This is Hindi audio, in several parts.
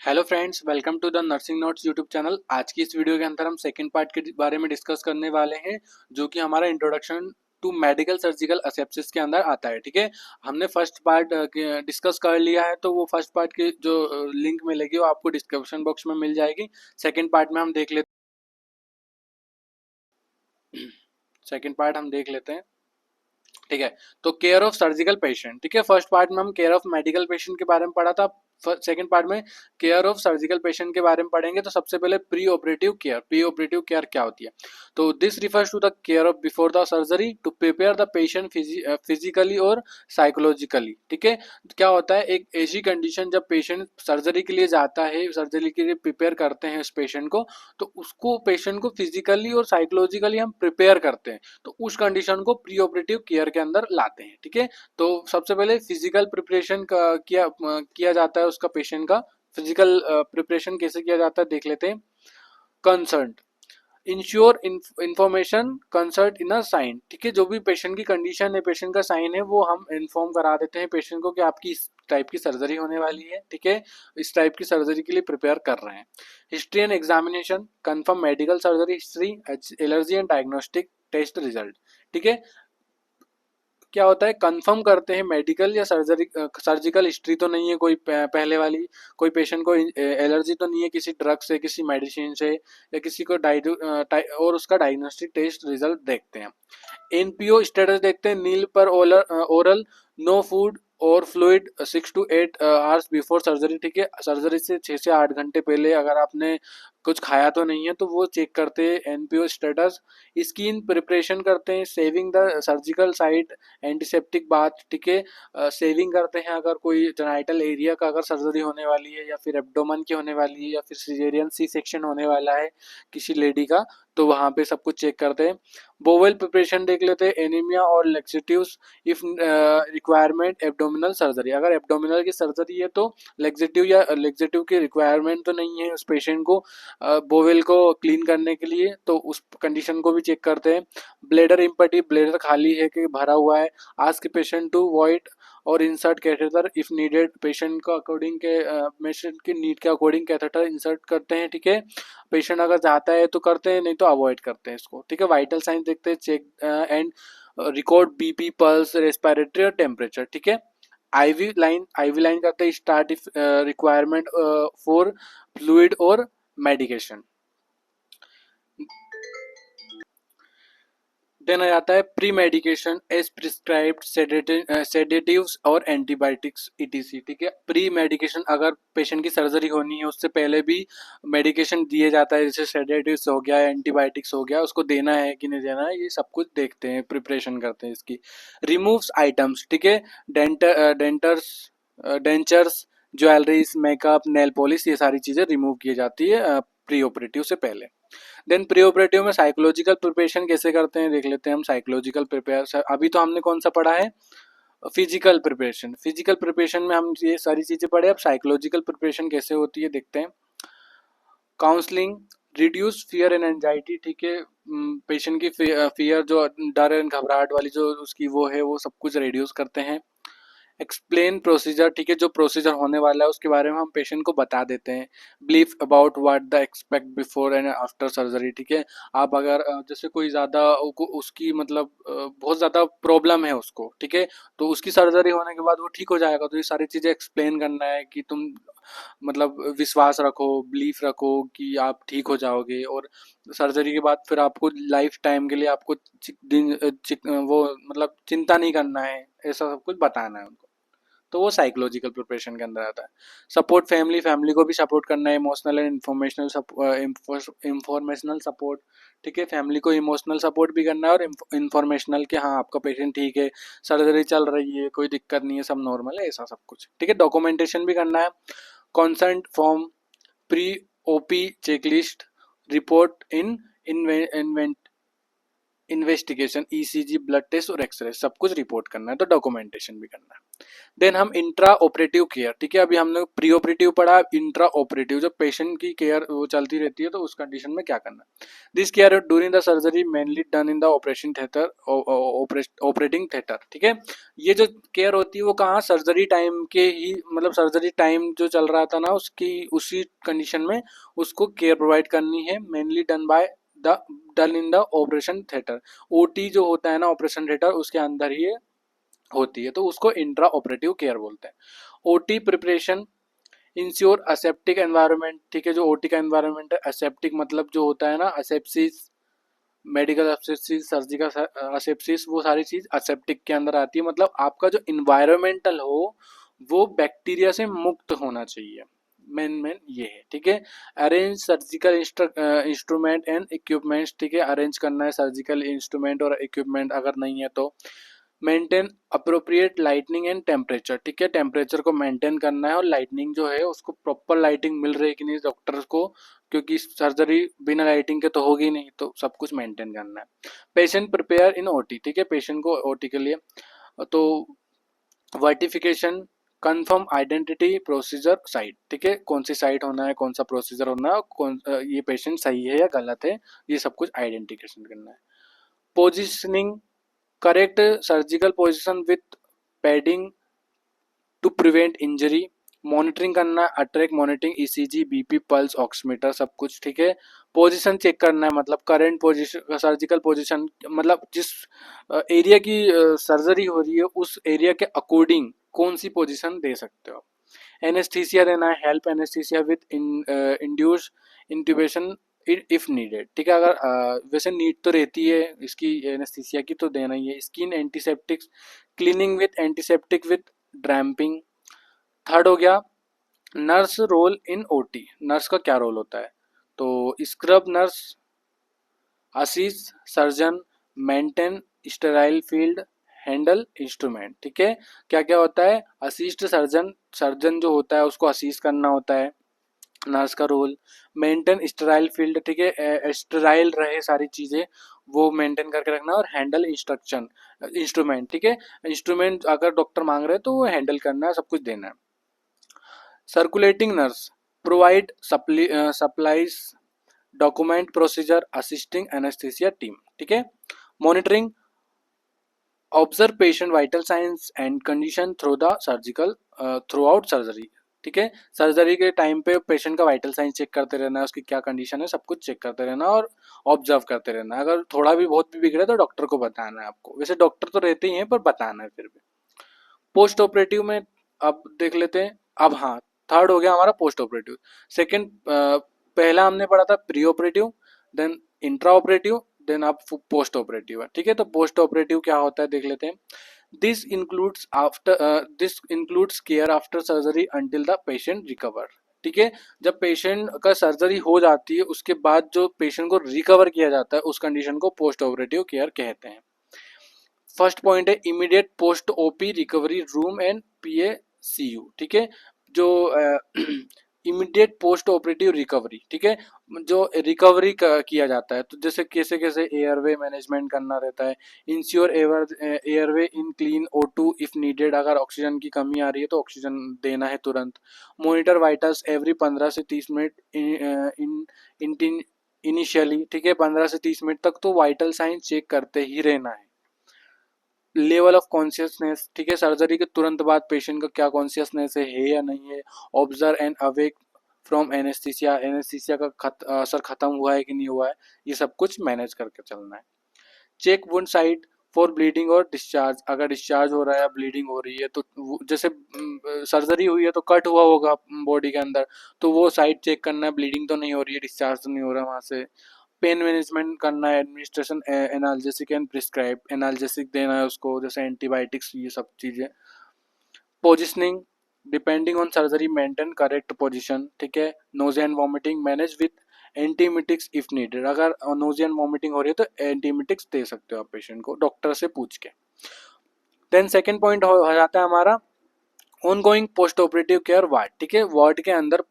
Hello friends, welcome to the nursing notes YouTube channel. आज की इस वीडियो के अंदर हम सेकंड पार्ट के बारे में डिस्कस करने वाले हैं, जो कि हमारा इंट्रोडक्शन टू मेडिकल सर्जिकल असेप्सिस के अंदर आता है। ठीक है, हमने फर्स्ट पार्ट डिस्कस कर लिया है, तो वो फर्स्ट पार्ट की जो लिंक मिलेगी वो आपको डिस्क्रिप्शन बॉक्स में मिल जाएगी। सेकेंड पार्ट में हम देख लेते सेकेंड पार्ट हम देख लेते हैं। ठीक है, तो केयर ऑफ सर्जिकल पेशेंट। ठीक है, फर्स्ट पार्ट में हम केयर ऑफ मेडिकल पेशेंट के बारे में पढ़ा था। सेकंड पार्ट में केयर ऑफ सर्जिकल पेशेंट के बारे में पढ़ेंगे। तो सबसे पहले pre operative care. Pre operative care क्या होती है? तो this refers to the care of before the surgery to prepare the patient physically और साइकोलॉजिकली। ठीक है, क्या होता है, एक ऐसी कंडीशन जब पेशेंट सर्जरी के लिए जाता है, सर्जरी के लिए प्रिपेयर करते हैं उस पेशेंट को, तो उसको पेशेंट को फिजिकली और साइकोलॉजिकली हम प्रिपेयर करते हैं, तो उस कंडीशन को प्री ऑपरेटिव केयर के अंदर लाते हैं। ठीक है, तो सबसे पहले फिजिकल प्रिपरेशन का किया जाता है उसका, पेशेंट का फिजिकल प्रिपरेशन कैसे किया जाता है देख लेते हैं। Consent ensure information consent in a sign. ठीक है, जो भी पेशेंट की कंडीशन है, पेशेंट का साइन है, वो हम इन्फॉर्म करा देते हैं पेशेंट को कि आपकी इस टाइप की सर्जरी होने वाली है। ठीक है, इस टाइप की सर्जरी के लिए प्रिपेयर कर रहे हैं। History and examination confirm medical surgery history, allergy and diagnostic test result. ठीक है, क्या होता है, कंफर्म करते हैं मेडिकल या सर्जिकल हिस्ट्री तो नहीं है कोई पहले वाली, कोई पेशेंट को एलर्जी तो नहीं है किसी ड्रग से, किसी मेडिसिन से, या किसी को और उसका डायग्नोस्टिक टेस्ट रिजल्ट देखते हैं। एनपीओ स्टेटस देखते हैं, नील पर ओरल, नो फूड और fluid 6 to 8 hours before surgery. ठीक है, सर्जरी से 6 से 8 घंटे पहले अगर आपने कुछ खाया तो नहीं है, तो वो चेक करते हैं एनपीओ स्टेटस। स्किन प्रिपरेशन करते हैं, saving the surgical site, antiseptic bath. ठीक है, सेविंग करते हैं अगर कोई जेनाइटल एरिया का अगर सर्जरी होने वाली है, या फिर एब्डोमन की होने वाली है, या फिर सिजेरियन सी सेक्शन होने वाला है किसी लेडी का, तो वहाँ पे सब कुछ चेक करते हैं। बोवेल प्रिपरेशन देख लेते हैं, एनीमिया और लेक्सिटिव्स इफ रिक्वायरमेंट एब्डोमिनल सर्जरी। अगर एब्डोमिनल की सर्जरी है तो लेक्सिटिव या लेक्सिटिव की रिक्वायरमेंट तो नहीं है उस पेशेंट को बोवेल को क्लीन करने के लिए, तो उस कंडीशन को भी चेक करते हैं। ब्लेडर इम्पटी, ब्लेडर खाली है कि भरा हुआ है। आस्क पेशेंट टू वॉइड और insert catheter if needed. Patient को अकॉर्डिंग के पेशेंट की नीड के अकॉर्डिंग कैथेटर इंसर्ट करते हैं। ठीक है, पेशेंट अगर चाहता है तो करते हैं, नहीं तो अवॉइड करते हैं इसको। ठीक है, वाइटल साइन देखते हैं, check and record BP, pulse, respiratory और टेम्परेचर। ठीक है, आईवी लाइन करते हैं, start if requirement for fluid और मेडिकेशन। देन आ जाता है pre medication as prescribed sedatives और एंटीबायोटिक्स ईटीसी। ठीक है, प्री मेडिकेशन अगर पेशेंट की सर्जरी होनी है उससे पहले भी मेडिकेशन दिए जाता है, जैसे सेडेटिव्स हो गया, एंटीबायोटिक्स हो गया, उसको देना है कि नहीं देना है, ये सब कुछ देखते हैं, प्रिपरेशन करते हैं इसकी। Removes items. ठीक है, dentures, jewelleries, makeup, nail polish, ये सारी चीजें रिमूव की जाती है प्री ऑपरेटिव से पहले। देन प्री ऑपरेटिव में साइकोलॉजिकल प्रिपरेशन कैसे करते हैं देख लेते हैं हम। साइकोलॉजिकल प्रिपेयर, अभी तो हमने कौन सा पढ़ा है, फिजिकल प्रिपरेशन। फिजिकल प्रिपरेशन में हम ये सारी चीजें पढ़े, अब साइकोलॉजिकल प्रिपरेशन कैसे होती है देखते हैं। Counselling, reduce fear and anxiety. ठीक है, पेशेंट की फियर जो डर एंड घबराहट वाली जो उसकी वो है, वो सब कुछ रिड्यूस करते हैं। Explain procedure. ठीक है, जो प्रोसीजर होने वाला है उसके बारे में हम पेशेंट को बता देते हैं। Brief about what the expect before and after surgery. ठीक है, आप अगर जैसे कोई ज़्यादा उसकी मतलब बहुत ज़्यादा प्रॉब्लम है उसको, ठीक है, तो उसकी सर्जरी होने के बाद वो ठीक हो जाएगा, तो ये सारी चीज़ें एक्सप्लेन करना है कि तुम मतलब विश्वास रखो, बिलीफ रखो कि आप ठीक हो जाओगे, और सर्जरी के बाद फिर आपको लाइफ टाइम के लिए आपको वो मतलब चिंता नहीं करना है, ऐसा सब कुछ बताना है उनको। तो वो साइकोलॉजिकल प्रिपरेशन के अंदर आता है। सपोर्ट फैमिली, फैमिली को भी सपोर्ट करना है, इमोशनल एंड इंफॉर्मेशनल सपोर्ट। ठीक है, फैमिली को इमोशनल सपोर्ट भी करना है, और इंफॉर्मेशनल कि हाँ आपका पेशेंट ठीक है, सर्जरी चल रही है, कोई दिक्कत नहीं है, सब नॉर्मल है, ऐसा सब कुछ। ठीक है, डॉक्यूमेंटेशन भी करना है। Consent form, pre op checklist, report in invent investigation, ECG, blood test और एक्सरे सब कुछ रिपोर्ट करना है, तो डॉक्यूमेंटेशन भी करना है। देन हम इंट्रा ऑपरेटिव केयर, ठीक है, अभी हमने प्री ऑपरेटिव पढ़ा, इंट्रा ऑपरेटिव जो पेशेंट की केयर वो चलती रहती है तो उस कंडीशन में क्या करना है। This care during the surgery mainly done in the operation theatre, operating theatre, ठीक है। ये जो केयर होती है वो कहाँ, सर्जरी टाइम के ही, मतलब सर्जरी टाइम जो चल रहा था ना उसकी उसी कंडीशन में उसको केयर प्रोवाइड करनी है, mainly done by the done in the operation theatre. OT जो होता है ना ऑपरेशन थिएटर उसके अंदर ही होती है, तो उसको इंट्रा ऑपरेटिव केयर बोलते हैं। OT preparation ensure aseptic environment, ठीक है, जो ओटी का एनवायरनमेंट है, असेप्टिक मतलब जो होता है ना असेप्सिस, मेडिकल असेप्सिस, सर्जिकल असेप्सिस, वो सारी चीज असेप्टिक के अंदर आती है, मतलब आपका जो इन्वायरमेंटल हो वो बैक्टीरिया से मुक्त होना चाहिए, मेन ये है, ठीक है। Arrange surgical instrument and equipments, ठीक है, अरेंज करना है सर्जिकल इंस्ट्रूमेंट और इक्विपमेंट, अगर नहीं है तो maintain appropriate lightning and temperature, ठीक है, टेम्परेचर को मेंटेन करना है और लाइटनिंग जो है उसको प्रॉपर लाइटिंग मिल रही है कि नहीं डॉक्टर्स को, क्योंकि सर्जरी बिना लाइटिंग के तो होगी नहीं, तो सब कुछ मेंटेन करना है। पेशेंट प्रिपेयर इन ओटी, ठीक है, पेशेंट को ओटी के लिए तो वर्टिफिकेशन, कंफर्म आइडेंटिटी, प्रोसीजर, साइट, ठीक है, कौन सी साइट होना है, कौन सा प्रोसीजर होना है, कौन ये पेशेंट सही है या गलत है, ये सब कुछ आइडेंटिफिकेशन करना है। Positioning, correct surgical position with padding to prevent injury, monitoring करना है, अट्रैक monitoring, ECG, BP, pulse, oximeter, सब कुछ, ठीक है। पोजीशन चेक करना है, मतलब करंट पोजीशन, सर्जिकल पोजीशन, मतलब जिस एरिया की सर्जरी हो रही है उस एरिया के अकॉर्डिंग कौन सी पोजीशन दे सकते हो। एनेस्थीसिया देना है, help anaesthesia with induce intubation if needed, ठीक है, अगर वैसे नीड तो रहती है इसकी एनेस्थीसिया की तो देना ही है। Skin antiseptics, cleaning with antiseptic with draping. Third हो गया nurse role in OT, nurse का क्या रोल होता है, तो scrub nurse, assist surgeon, maintain sterile field, handle instrument, ठीक है। क्या क्या होता है, असिस्ट सर्जन, सर्जन जो होता है उसको असिस्ट करना होता है, नर्स का रोल। मेंटेन स्टेराइल फील्ड, ठीक है, स्टेराइल रहे सारी चीजें वो मेंटेन करके रखना, और हैंडल इंस्ट्रक्शन इंस्ट्रूमेंट, ठीक है, इंस्ट्रूमेंट अगर डॉक्टर मांग रहे हैं तो वो हैंडल करना है, सब कुछ देना है। Circulating nurse provide supplies, document procedure, assisting anaesthesia team, ठीक है। Monitoring, observe patient vital science and condition through the surgical, through out surgery, ठीक है, सर्जरी के टाइम पे पेशेंट का वाइटल साइंस चेक करते रहना है, उसकी क्या कंडीशन है सब कुछ चेक करते रहना और ऑब्जर्व करते रहना है। अगर थोड़ा भी बहुत भी बिगड़े तो डॉक्टर को बताना है आपको, वैसे डॉक्टर तो रहते ही हैं पर बताना है फिर भी। पोस्ट ऑपरेटिव में अब देख लेते हैं, अब हाँ थर्ड हो गया हमारा पोस्ट ऑपरेटिव। सेकेंड, पहला हमने पढ़ा था pre operative, then intra operative, then अब पोस्ट ऑपरेटिव है, ठीक है। तो पोस्ट ऑपरेटिव क्या होता है देख लेते हैं। This includes care after surgery until the patient recover, ठीक है, जब पेशेंट का सर्जरी हो जाती है उसके बाद जो पेशेंट को रिकवर किया जाता है उस कंडीशन को पोस्ट ऑपरेटिव केयर कहते हैं। फर्स्ट पॉइंट है immediate post op recovery room and PACU, ठीक है, जो इमीडिएट पोस्ट ऑपरेटिव रिकवरी, ठीक है, जो रिकवरी किया जाता है, तो जैसे कैसे कैसे एयरवे मैनेजमेंट करना रहता है, ensure airway in clean O2 if needed, अगर ऑक्सीजन की कमी आ रही है तो ऑक्सीजन देना है तुरंत। मॉनिटर वाइटल्स एवरी 15 से 30 मिनट इन इनिशियली, ठीक है, 15 से 30 मिनट तक तो वाइटल साइन चेक करते ही रहना है। लेवल ऑफ कॉन्शियसनेस, ठीक है, सर्जरी के तुरंत बाद पेशेंट का क्या कॉन्शियसनेस है या नहीं है। Observe and awake from anaesthesia, anaesthesia का असर खत्म हुआ है कि नहीं हुआ है, ये सब कुछ मैनेज करके चलना है। Check wound site for bleeding और डिस्चार्ज, अगर डिस्चार्ज हो रहा है या ब्लीडिंग हो रही है तो जैसे सर्जरी हुई है तो कट हुआ होगा बॉडी के अंदर, तो वो साइट चेक करना है, ब्लीडिंग तो नहीं हो रही है, डिस्चार्ज तो नहीं हो रहा है वहाँ से। पेन मैनेजमेंट करना है, administration analgesic and prescribe, analgesic देना है उसको, जैसे एंटीबायोटिक्स, ये सब चीज़ें। Positioning depending on surgery maintain correct position, ठीक है। Nausea and vomiting manage with antiemetics if needed, अगर नोजिया एंड वॉमिटिंग हो रही है तो एंटीमिटिक्स दे सकते हो आप पेशेंट को डॉक्टर से पूछ के। देन सेकेंड पॉइंट हो जाता है हमारा on going post operative care ward, ठीक है, वार्ड के अंदर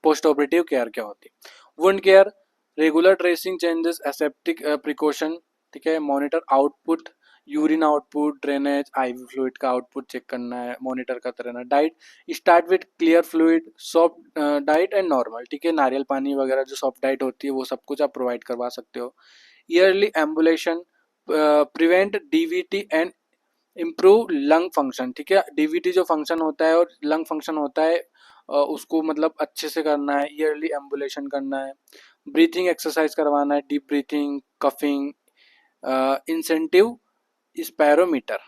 पोस्ट ऑपरेटिव केयर क्या होती है। Wound care, regular tracing changes aseptic precaution, ठीक है, monitor output, urine output, drainage, IV fluid का आउटपुट चेक करना है, मॉनिटर करते रहना। Diet, start with clear fluid, soft diet and normal, ठीक है, नारियल पानी वगैरह जो सॉफ्ट डाइट होती है वो सब कुछ आप प्रोवाइड करवा सकते हो। Yearly ambulation, prevent DVT and improve lung function, ठीक है, डीवीटी जो फंक्शन होता है और लंग फंक्शन होता है उसको मतलब अच्छे से करना है, ईयरली एम्बुलेशन करना है। ब्रीथिंग एक्सरसाइज करवाना है, deep breathing, coughing, incentive spirometer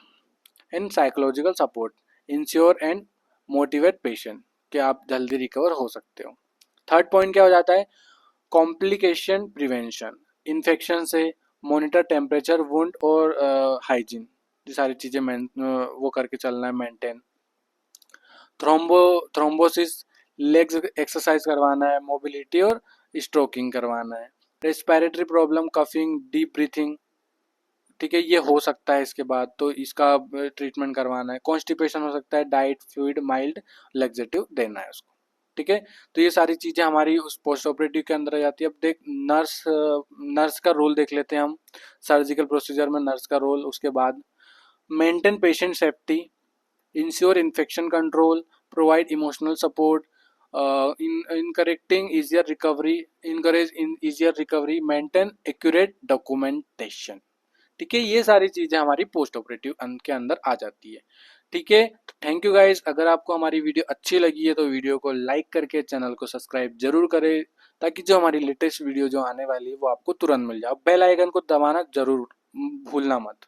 and psychological support, ensure and motivate patient कि आप जल्दी रिकवर हो सकते हो। थर्ड पॉइंट क्या हो जाता है, कॉम्प्लिकेशन प्रिवेंशन, इन्फेक्शन से, मॉनिटर टेम्परेचर, वुंड और हाइजीन, ये सारी चीज़ें वो करके चलना है मेंटेन। थ्रोम्बोसिस, लेग्स एक्सरसाइज करवाना है, मोबिलिटी और स्ट्रोकिंग करवाना है। Respiratory problem, coughing, deep breathing, ठीक है, ये हो सकता है इसके बाद तो इसका ट्रीटमेंट करवाना है। कॉन्स्टिपेशन हो सकता है, डाइट फ्लूइड माइल्ड लेग्जेटिव देना है उसको, ठीक है। तो ये सारी चीज़ें हमारी उस पोस्ट ऑपरेटिव के अंदर आ जाती है। अब देख नर्स का रोल देख लेते हैं हम, सर्जिकल प्रोसीजर में नर्स का रोल। उसके बाद maintain patient safety, ensure infection control, provide emotional support, in correcting easier recovery, encourage in easier recovery, maintain accurate documentation, ठीक है। ये सारी चीज़ें हमारी पोस्ट ऑपरेटिव के अंदर आ जाती है, ठीक है। तो थैंक यू गाइज, अगर आपको हमारी वीडियो अच्छी लगी है तो वीडियो को लाइक करके चैनल को सब्सक्राइब जरूर करें, ताकि जो हमारी लेटेस्ट वीडियो जो आने वाली है वो आपको तुरंत मिल जाए। बेल आइकन को दबाना जरूर भूलना मत।